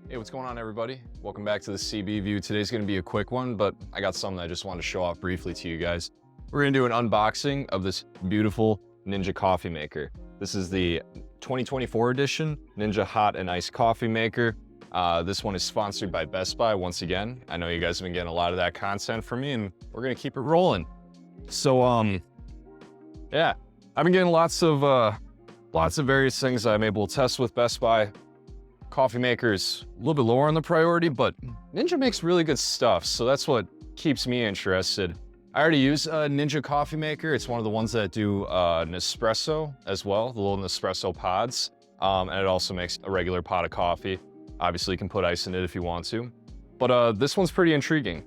Hey, what's going on, everybody? Welcome back to the CB View. Today's gonna be a quick one, but I got something I just wanted to show off briefly to you guys. We're gonna do an unboxing of this beautiful Ninja coffee maker. This is the 2024 edition Ninja Hot and Iced Coffee Maker. This one is sponsored by Best Buy once again. I know you guys have been getting a lot of that content from me, and we're gonna keep it rolling. So, yeah, I've been getting lots of various things I'm able to test with Best Buy. Coffee makers a little bit lower on the priority, but Ninja makes really good stuff, so that's what keeps me interested. I already use a Ninja coffee maker. It's one of the ones that do Nespresso as well, the little Nespresso pods, and it also makes a regular pot of coffee. Obviously, you can put ice in it if you want to, but this one's pretty intriguing.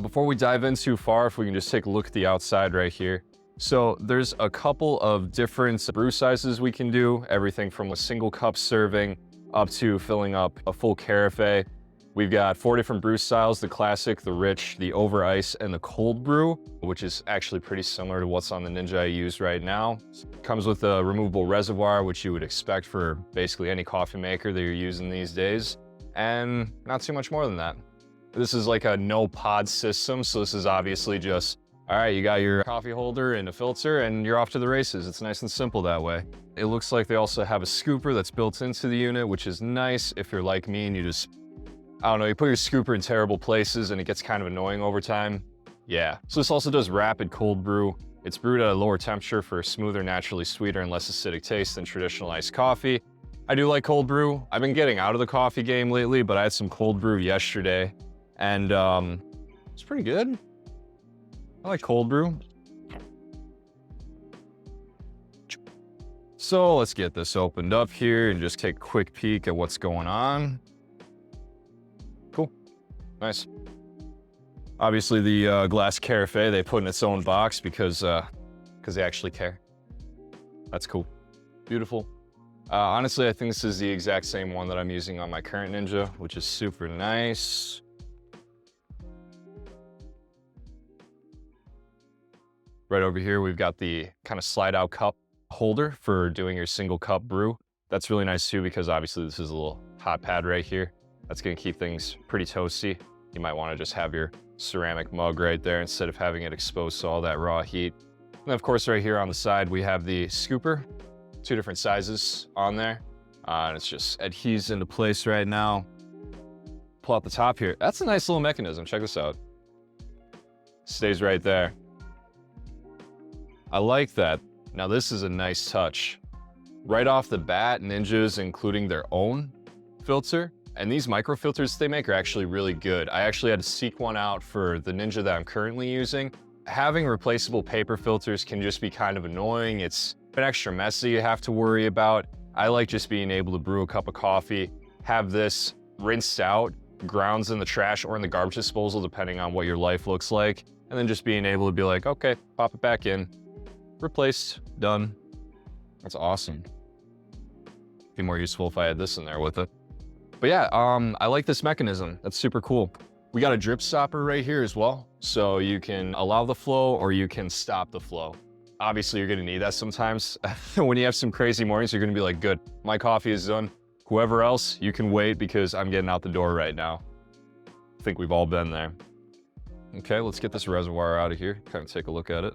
Before we dive in too far, if we can just take a look at the outside right here. So there's a couple of different brew sizes we can do, everything from a single cup serving up to filling up a full Carafe. We've got 4 different brew styles: the classic, the rich, the over ice, and the cold brew, which is actually pretty similar to what's on the Ninja I use right now. Comes with a removable reservoir, which you would expect for basically any coffee maker that you're using these days, and not too much more than that. This is like a no pod system, so this is obviously just, all right, you got your coffee holder and a filter and you're off to the races. It's nice and simple that way. It looks like they also have a scooper that's built into the unit, which is nice if you're like me and you just, I don't know, you put your scooper in terrible places and it gets kind of annoying over time. Yeah. So this also does Rapid Cold Brew. It's brewed at a lower temperature for a smoother, naturally sweeter, and less acidic taste than traditional iced coffee. I do like cold brew. I've been getting out of the coffee game lately, but I had some cold brew yesterday and it's pretty good. I like cold brew. So let's get this opened up here and just take a quick peek at what's going on. Cool, nice. Obviously the glass Carafe they put in its own box because they actually care. That's cool, beautiful. Honestly, I think this is the exact same one that I'm using on my current Ninja, which is super nice. Right over here, we've got the kind of slide out cup holder for doing your single cup brew. That's really nice too, because obviously this is a little hot pad right here. That's gonna keep things pretty toasty. You might wanna just have your ceramic mug right there instead of having it exposed to all that raw heat. And of course, right here on the side, we have the scooper, 2 different sizes on there. And it's just adheres into place right now. Pull out the top here. That's a nice little mechanism, check this out. Stays right there. I like that. Now this is a nice touch. Right off the bat, Ninja's including their own filter, and these micro filters they make are actually really good. I actually had to seek one out for the Ninja that I'm currently using. Having replaceable paper filters can just be kind of annoying. It's an extra mess that you have to worry about. I like just being able to brew a cup of coffee, have this rinsed out, grounds in the trash or in the garbage disposal, depending on what your life looks like, and then just being able to be like, okay, pop it back in. Replaced, done. That's awesome. Be more useful if I had this in there with it. But yeah, I like this mechanism. That's super cool. We got a drip stopper right here as well. So you can allow the flow or you can stop the flow. Obviously, you're gonna need that sometimes. When you have some crazy mornings, you're gonna be like, good, my coffee is done. Whoever else, you can wait because I'm getting out the door right now. I think we've all been there. Okay, let's get this reservoir out of here. Kind of take a look at it.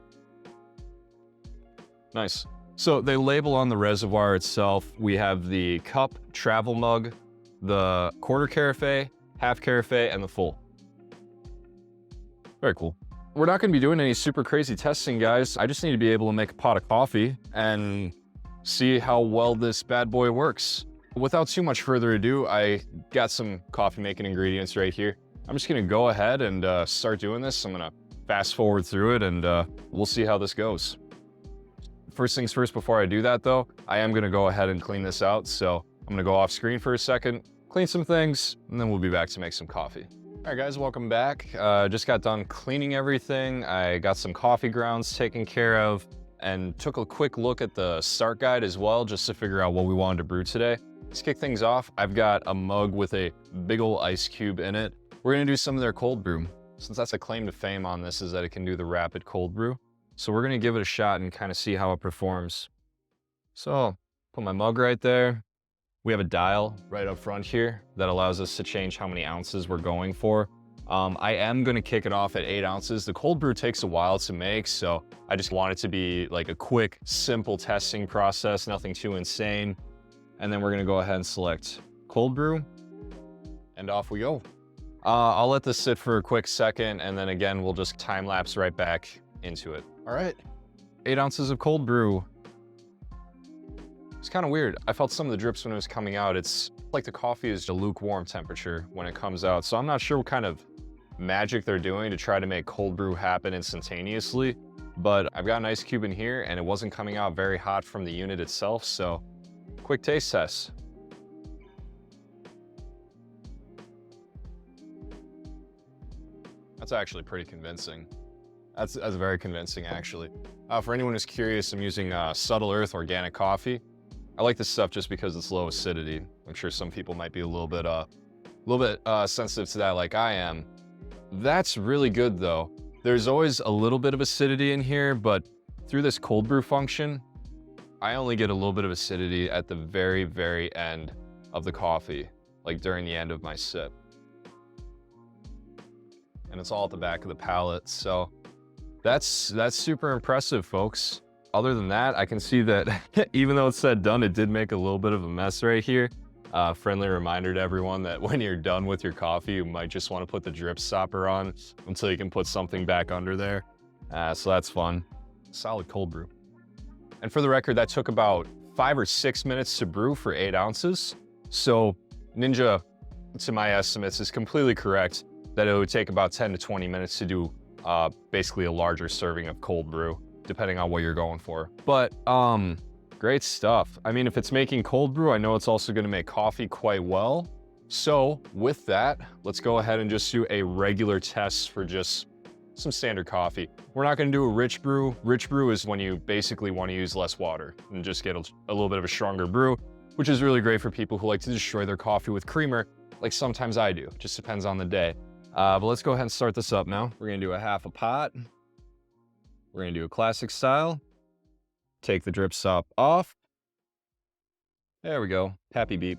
Nice. So they label on the reservoir itself, we have the cup, travel mug, the quarter Carafe, half Carafe, and the full. Very cool. We're not gonna be doing any super crazy testing, guys. I just need to be able to make a pot of coffee and see how well this bad boy works. Without too much further ado, I got some coffee making ingredients right here. I'm just gonna go ahead and start doing this. I'm gonna fast forward through it and we'll see how this goes. First things first, before I do that though, I am gonna go ahead and clean this out. So I'm gonna go off screen for a second, clean some things, and then we'll be back to make some coffee. All right guys, welcome back. Just got done cleaning everything. I got some coffee grounds taken care of and took a quick look at the start guide as well, just to figure out what we wanted to brew today. Let's kick things off. I've got a mug with a big ol' ice cube in it. We're gonna do some of their cold brew. Since that's a claim to fame on this is that it can do the Rapid Cold Brew. So we're gonna give it a shot and kind of see how it performs. So, put my mug right there. We have a dial right up front here that allows us to change how many ounces we're going for. I am gonna kick it off at 8 ounces. The cold brew takes a while to make, so I just want it to be like a quick, simple testing process, nothing too insane. And then we're gonna go ahead and select cold brew, and off we go. I'll let this sit for a quick second, and then again, we'll just time lapse right back into it. All right, 8 ounces of cold brew. It's kind of weird. I felt some of the drips when it was coming out. It's like the coffee is a lukewarm temperature when it comes out. So I'm not sure what kind of magic they're doing to try to make cold brew happen instantaneously, but I've got an ice cube in here and it wasn't coming out very hot from the unit itself. So quick taste test. That's actually pretty convincing. That's very convincing, actually. For anyone who's curious, I'm using Subtle Earth organic coffee. I like this stuff just because it's low acidity. I'm sure some people might be a little bit sensitive to that like I am. That's really good though. There's always a little bit of acidity in here, but through this cold brew function, I only get a little bit of acidity at the very, very end of the coffee, like during the end of my sip. And it's all at the back of the palate. So that's super impressive, folks. Other than that, I can see that even though it's said done, it did make a little bit of a mess right here. Friendly reminder to everyone that when you're done with your coffee, you might just want to put the drip stopper on until you can put something back under there. So that's fun. Solid cold brew. And for the record, that took about 5 or 6 minutes to brew for 8 ounces. So Ninja, to my estimates, is completely correct that it would take about 10 to 20 minutes to do basically a larger serving of cold brew, depending on what you're going for. But great stuff. I mean, if it's making cold brew, I know it's also gonna make coffee quite well. So with that, let's go ahead and just do a regular test for just some standard coffee. We're not gonna do a rich brew. Rich brew is when you basically wanna use less water and just get a little bit of a stronger brew, which is really great for people who like to destroy their coffee with creamer, like sometimes I do. Just depends on the day. But let's go ahead and start this up now. We're gonna do a half a pot. We're gonna do a classic style. Take the drip stop off. There we go, happy beep.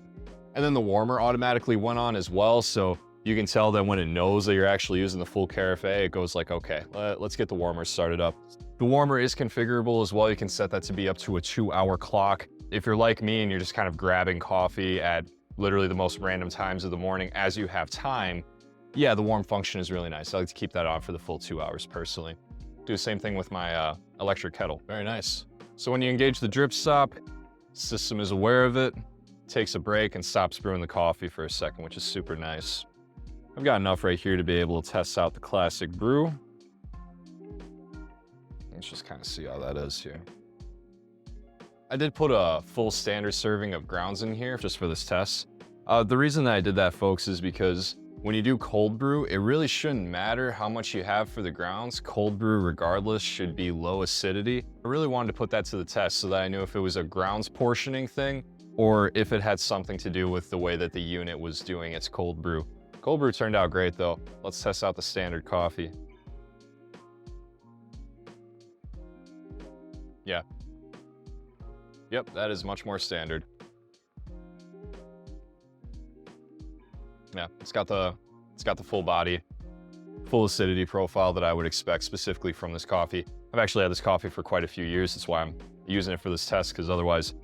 And then the warmer automatically went on as well, so you can tell that when it knows that you're actually using the full Carafe, it goes like, okay, let's get the warmer started up. The warmer is configurable as well. You can set that to be up to a 2-hour clock. If you're like me and you're just kind of grabbing coffee at literally the most random times of the morning as you have time, yeah, the warm function is really nice. I like to keep that on for the full 2 hours personally. Do the same thing with my electric kettle. Very nice. So when you engage the drip stop, system is aware of it, takes a break and stops brewing the coffee for a second, which is super nice. I've got enough right here to be able to test out the classic brew. Let's just kind of see how that is here. I did put a full standard serving of grounds in here just for this test. The reason that I did that, folks, is because when you do cold brew, it really shouldn't matter how much you have for the grounds. Cold brew, regardless, should be low acidity. I really wanted to put that to the test so that I knew if it was a grounds portioning thing or if it had something to do with the way that the unit was doing its cold brew. Cold brew turned out great though. Let's test out the standard coffee. Yeah. Yep, that is much more standard. Yeah, it's got the full body, full acidity profile that I would expect specifically from this coffee. I've actually had this coffee for quite a few years. That's why I'm using it for this test, because otherwise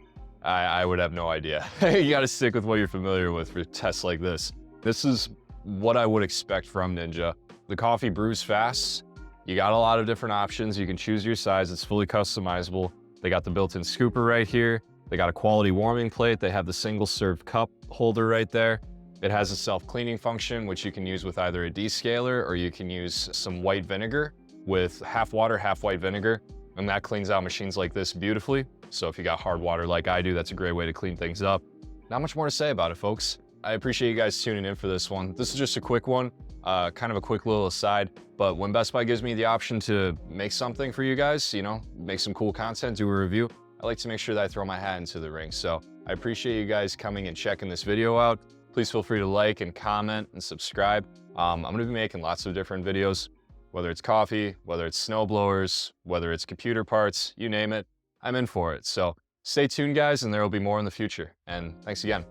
I would have no idea. You gotta stick with what you're familiar with for tests like this. This is what I would expect from Ninja. The coffee brews fast. You got a lot of different options. You can choose your size. It's fully customizable. They got the built-in scooper right here. They got a quality warming plate. They have the single serve cup holder right there. It has a self-cleaning function, which you can use with either a descaler or you can use some white vinegar with half water, half white vinegar, and that cleans out machines like this beautifully. So if you got hard water like I do, that's a great way to clean things up. Not much more to say about it, folks. I appreciate you guys tuning in for this one. This is just a quick one, kind of a quick little aside, but when Best Buy gives me the option to make something for you guys, you know, make some cool content, do a review, I like to make sure that I throw my hat into the ring. So I appreciate you guys coming and checking this video out. Please feel free to like and comment and subscribe. I'm gonna be making lots of different videos, whether it's coffee, whether it's snow blowers, whether it's computer parts, you name it, I'm in for it. So Stay tuned, guys, and there will be more in the future. And thanks again.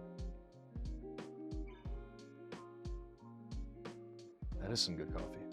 That is some good coffee.